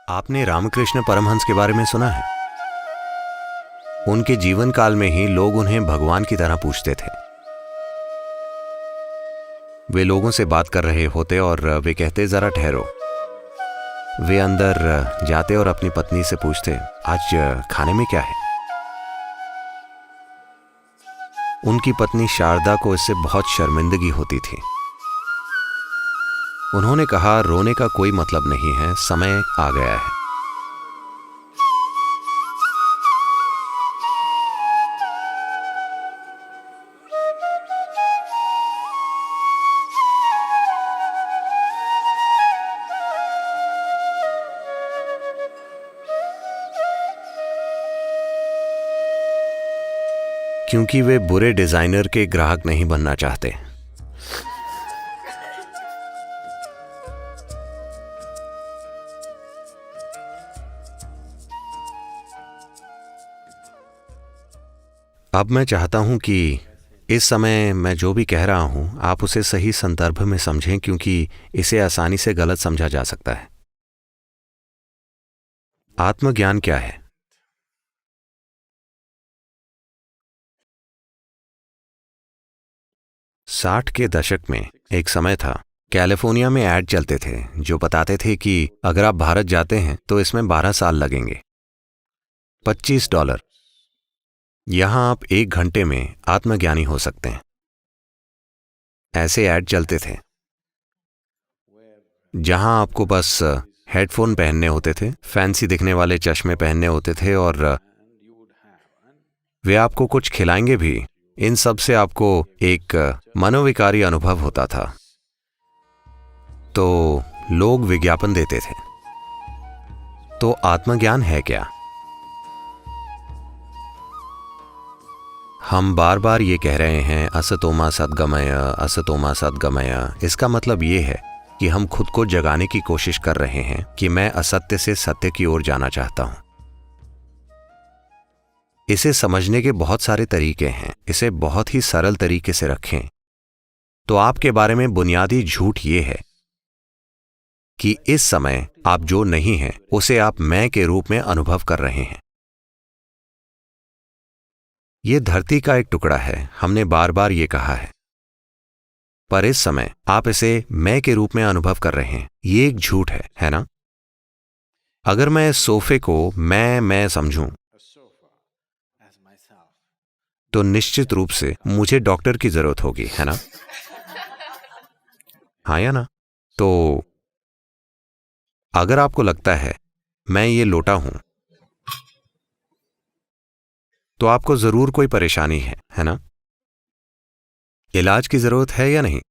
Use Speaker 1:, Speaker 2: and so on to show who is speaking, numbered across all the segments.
Speaker 1: आपने रामकृष्ण परमहंस के बारे में सुना है? उनके जीवन काल में ही लोग उन्हें भगवान की तरह पूछते थे। वे लोगों से बात कर रहे होते और वे कहते, जरा ठहरो। वे अंदर जाते और अपनी पत्नी से पूछते, आज खाने में क्या है? उनकी पत्नी शारदा को इससे बहुत शर्मिंदगी होती थी। उन्होंने कहा, रोने का कोई मतलब नहीं है, समय आ गया है। क्योंकि वे बुरे डिजाइनर के ग्राहक नहीं बनना चाहते। अब मैं चाहता हूं कि इस समय मैं जो भी कह रहा हूं आप उसे सही संदर्भ में समझें, क्योंकि इसे आसानी से गलत समझा जा सकता है। आत्मज्ञान क्या है? साठ के दशक में एक समय था, कैलिफोर्निया में ऐड चलते थे जो बताते थे कि अगर आप भारत जाते हैं तो इसमें 12 साल लगेंगे, $25। यहां आप 1 घंटे में आत्मज्ञानी हो सकते हैं। ऐसे ऐड चलते थे जहां आपको बस हेडफोन पहनने होते थे, फैंसी दिखने वाले चश्मे पहनने होते थे और वे आपको कुछ खिलाएंगे भी। इन सब से आपको एक मनोविकारी अनुभव होता था। तो लोग विज्ञापन देते थे। तो आत्मज्ञान है क्या? हम बार बार ये कह रहे हैं, असतोमा सद्गमय, असतोमा सद्गमय। इसका मतलब ये है कि हम खुद को जगाने की कोशिश कर रहे हैं कि मैं असत्य से सत्य की ओर जाना चाहता हूं। इसे समझने के बहुत सारे तरीके हैं। इसे बहुत ही सरल तरीके से रखें तो आपके बारे में बुनियादी झूठ यह है कि इस समय आप जो नहीं हैं उसे आप मैं के रूप में अनुभव कर रहे हैं। यह धरती का एक टुकड़ा है, हमने बार बार ये कहा है, पर इस समय आप इसे मैं के रूप में अनुभव कर रहे हैं। ये एक झूठ है ना? अगर मैं इस सोफे को मैं समझूं तो निश्चित रूप से मुझे डॉक्टर की जरूरत होगी, है ना? हाँ या ना? तो अगर आपको लगता है मैं ये लोटा हूं तो आपको जरूर कोई परेशानी है ना? इलाज की जरूरत है या नहीं?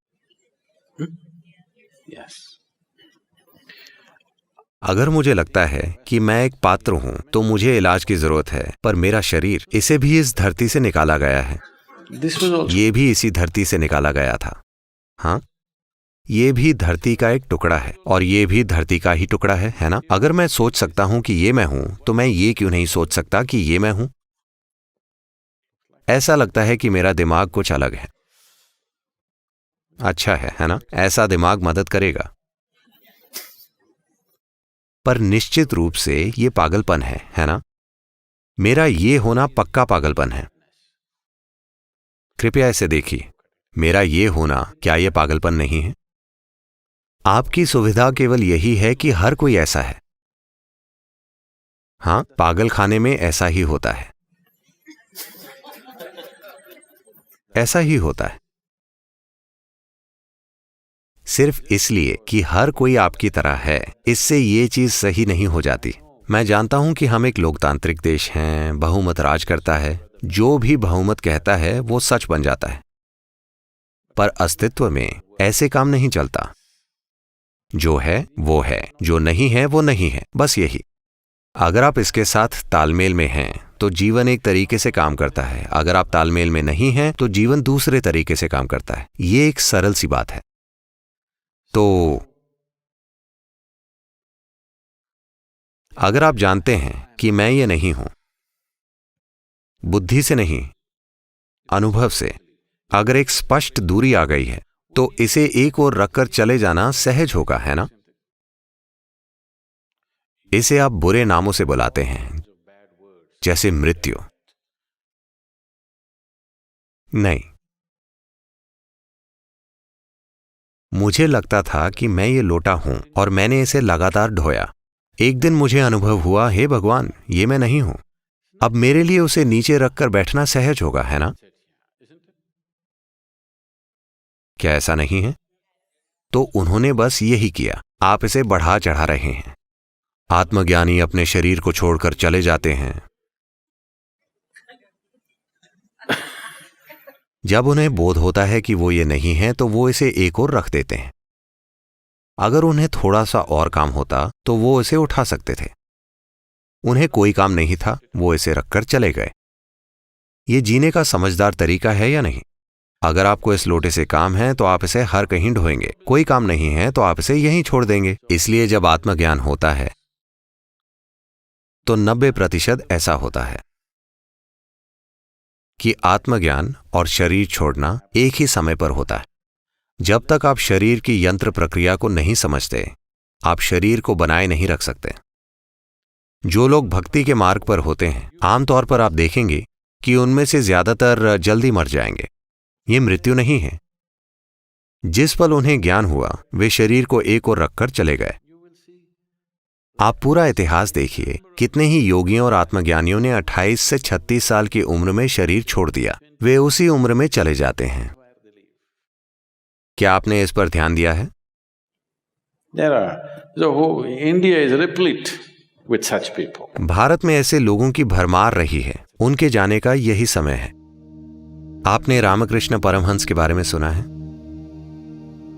Speaker 1: अगर मुझे लगता है कि मैं एक पात्र हूं तो मुझे इलाज की जरूरत है, पर मेरा शरीर, इसे भी इस धरती से निकाला गया है। ये भी इसी धरती से निकाला गया था। हाँ, ये भी धरती का एक टुकड़ा है और ये भी धरती का ही टुकड़ा है ना? अगर मैं सोच सकता हूं कि ये मैं हूं तो मैं ये क्यों नहीं सोच सकता कि ये मैं हूं? ऐसा लगता है कि मेरा दिमाग कुछ अलग है। अच्छा है ना? ऐसा दिमाग मदद करेगा, पर निश्चित रूप से ये पागलपन है ना? मेरा ये होना पक्का पागलपन है। कृपया इसे देखिए, मेरा ये होना, क्या ये पागलपन नहीं है? आपकी सुविधा केवल यही है कि हर कोई ऐसा है। हाँ, पागल खाने में ऐसा ही होता है, ऐसा ही होता है। सिर्फ इसलिए कि हर कोई आपकी तरह है, इससे ये चीज सही नहीं हो जाती। मैं जानता हूं कि हम एक लोकतांत्रिक देश हैं, बहुमत राज करता है, जो भी बहुमत कहता है वो सच बन जाता है, पर अस्तित्व में ऐसे काम नहीं चलता। जो है वो है, जो नहीं है वो नहीं है, बस यही। अगर आप इसके साथ तालमेल में हैं तो जीवन एक तरीके से काम करता है, अगर आप तालमेल में नहीं हैं तो जीवन दूसरे तरीके से काम करता है। ये एक सरल सी बात है। तो अगर आप जानते हैं कि मैं ये नहीं हूं, बुद्धि से नहीं, अनुभव से, अगर एक स्पष्ट दूरी आ गई है तो इसे एक ओर रखकर चले जाना सहज होगा, है ना? इसे आप बुरे नामों से बुलाते हैं, जैसे मृत्यु। नहीं, मुझे लगता था कि मैं ये लोटा हूं और मैंने इसे लगातार ढोया। एक दिन मुझे अनुभव हुआ, हे भगवान, ये मैं नहीं हूं। अब मेरे लिए उसे नीचे रखकर बैठना सहज होगा, है ना? क्या ऐसा नहीं है? तो उन्होंने बस यही किया। आप इसे बढ़ा चढ़ा रहे हैं। आत्मज्ञानी अपने शरीर को छोड़कर चले जाते हैं। जब उन्हें बोध होता है कि वो ये नहीं है तो वो इसे एक ओर रख देते हैं। अगर उन्हें थोड़ा सा और काम होता तो वो इसे उठा सकते थे। उन्हें कोई काम नहीं था, वो इसे रखकर चले गए। ये जीने का समझदार तरीका है या नहीं? अगर आपको इस लोटे से काम है तो आप इसे हर कहीं ढोएंगे। कोई काम नहीं है तो आप इसे यहीं छोड़ देंगे। इसलिए जब आत्मज्ञान होता है तो 90% ऐसा होता है कि आत्मज्ञान और शरीर छोड़ना एक ही समय पर होता है। जब तक आप शरीर की यंत्र प्रक्रिया को नहीं समझते, आप शरीर को बनाए नहीं रख सकते। जो लोग भक्ति के मार्ग पर होते हैं, आमतौर पर आप देखेंगे कि उनमें से ज्यादातर जल्दी मर जाएंगे। ये मृत्यु नहीं है। जिस पल उन्हें ज्ञान हुआ, वे शरीर को एक ओर रखकर चले गए। आप पूरा इतिहास देखिए, कितने ही योगियों और आत्मज्ञानियों ने 28 से 36 साल की उम्र में शरीर छोड़ दिया। वे उसी उम्र में चले जाते हैं। क्या आपने इस पर ध्यान दिया है?
Speaker 2: India is replete with such people.
Speaker 1: Bharat में ऐसे लोगों की भरमार रही है। उनके जाने का यही समय है। आपने रामकृष्ण परमहंस के बारे में सुना है?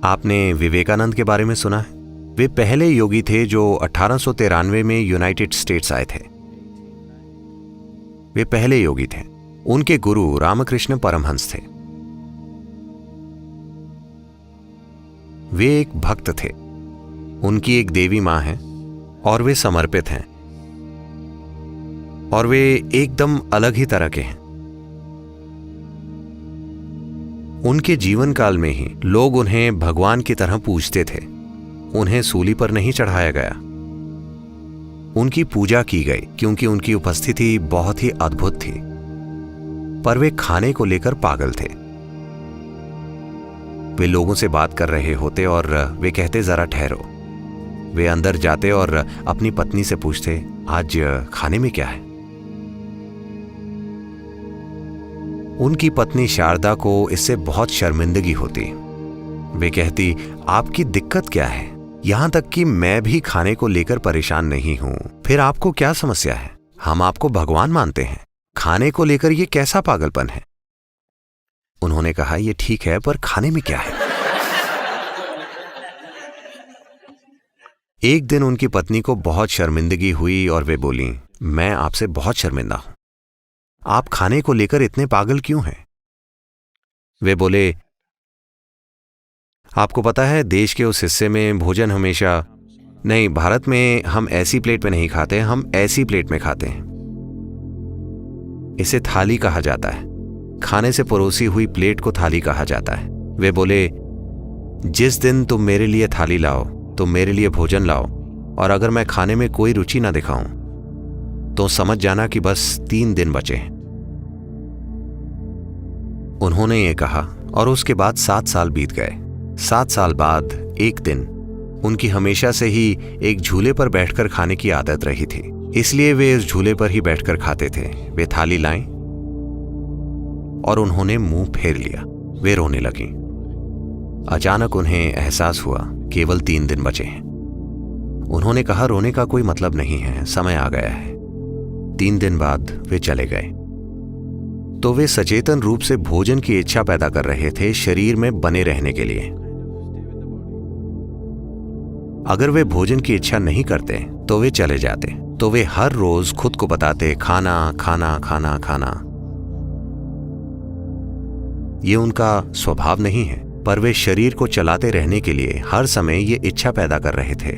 Speaker 1: आपने विवेकानंद के बारे में सुना है? वे पहले योगी थे जो 1893 में यूनाइटेड स्टेट्स आए थे। वे पहले योगी थे। उनके गुरु रामकृष्ण परमहंस थे। वे एक भक्त थे। उनकी एक देवी मां है और वे समर्पित हैं और वे एकदम अलग ही तरह के हैं। उनके जीवन काल में ही लोग उन्हें भगवान की तरह पूजते थे। उन्हें सूली पर नहीं चढ़ाया गया। उनकी पूजा की गई क्योंकि उनकी उपस्थिति बहुत ही अद्भुत थी। पर वे खाने को लेकर पागल थे। वे लोगों से बात कर रहे होते और वे कहते, जरा ठहरो। वे अंदर जाते और अपनी पत्नी से पूछते, आज खाने में क्या है? उनकी पत्नी शारदा को इससे बहुत शर्मिंदगी होती। वे कहती, आपकी दिक्कत क्या है? यहां तक कि मैं भी खाने को लेकर परेशान नहीं हूं, फिर आपको क्या समस्या है? हम आपको भगवान मानते हैं, खाने को लेकर ये कैसा पागलपन है? उन्होंने कहा, ये ठीक है, पर खाने में क्या है? एक दिन उनकी पत्नी को बहुत शर्मिंदगी हुई और वे बोली, मैं आपसे बहुत शर्मिंदा हूं। आप खाने को लेकर इतने पागल क्यों हैं? वे बोले, आपको पता है देश के उस हिस्से में भोजन हमेशा नहीं, भारत में हम ऐसी प्लेट में नहीं खाते, हम ऐसी प्लेट में खाते हैं। इसे थाली कहा जाता है। खाने से परोसी हुई प्लेट को थाली कहा जाता है। वे बोले, जिस दिन तुम मेरे लिए थाली लाओ, तुम मेरे लिए भोजन लाओ, और अगर मैं खाने में कोई रुचि ना दिखाऊं तो समझ जाना कि बस 3 दिन बचे हैं। उन्होंने ये कहा और उसके बाद 7 साल बीत गए। 7 साल बाद एक दिन उनकी हमेशा से ही एक झूले पर बैठकर खाने की आदत रही थी, इसलिए वे इस झूले पर ही बैठकर खाते थे। वे थाली लाएं और उन्होंने मुंह फेर लिया। वे रोने लगी। अचानक उन्हें एहसास हुआ केवल 3 दिन बचे हैं। उन्होंने कहा, रोने का कोई मतलब नहीं है, समय आ गया है। 3 दिन बाद वे चले गए। तो वे सचेतन रूप से भोजन की इच्छा पैदा कर रहे थे शरीर में बने रहने के लिए। अगर वे भोजन की इच्छा नहीं करते तो वे चले जाते। तो वे हर रोज खुद को बताते, खाना खाना खाना खाना। ये उनका स्वभाव नहीं है, पर वे शरीर को चलाते रहने के लिए हर समय ये इच्छा पैदा कर रहे थे।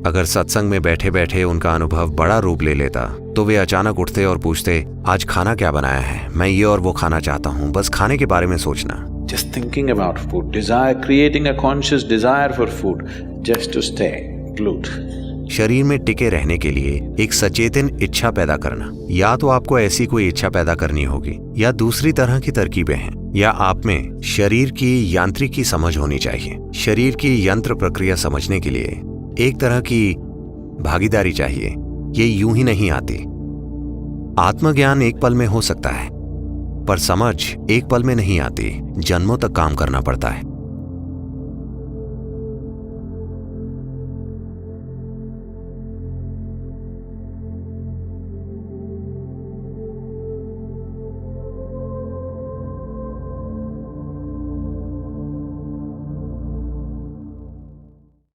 Speaker 1: अगर सत्संग में बैठे बैठे उनका अनुभव बड़ा रूप ले लेता तो वे अचानक उठते और पूछते, आज खाना क्या बनाया है? मैं ये और वो खाना चाहता हूँ, बस खाने के बारे में सोचना।
Speaker 2: Just thinking about food, desire, creating a conscious desire for food, just to stay glued.
Speaker 1: शरीर में टिके रहने के लिए एक सचेतन इच्छा पैदा करना। या तो आपको ऐसी कोई इच्छा पैदा करनी होगी या दूसरी तरह की तरकीबें हैं, या आप में शरीर की यांत्रिकी समझ होनी चाहिए। शरीर की यंत्र प्रक्रिया समझने के लिए एक तरह की भागीदारी चाहिए। ये यूं ही नहीं आती। आत्मज्ञान एक पल में हो सकता है, पर समझ एक पल में नहीं आती, जन्मों तक काम करना पड़ता है।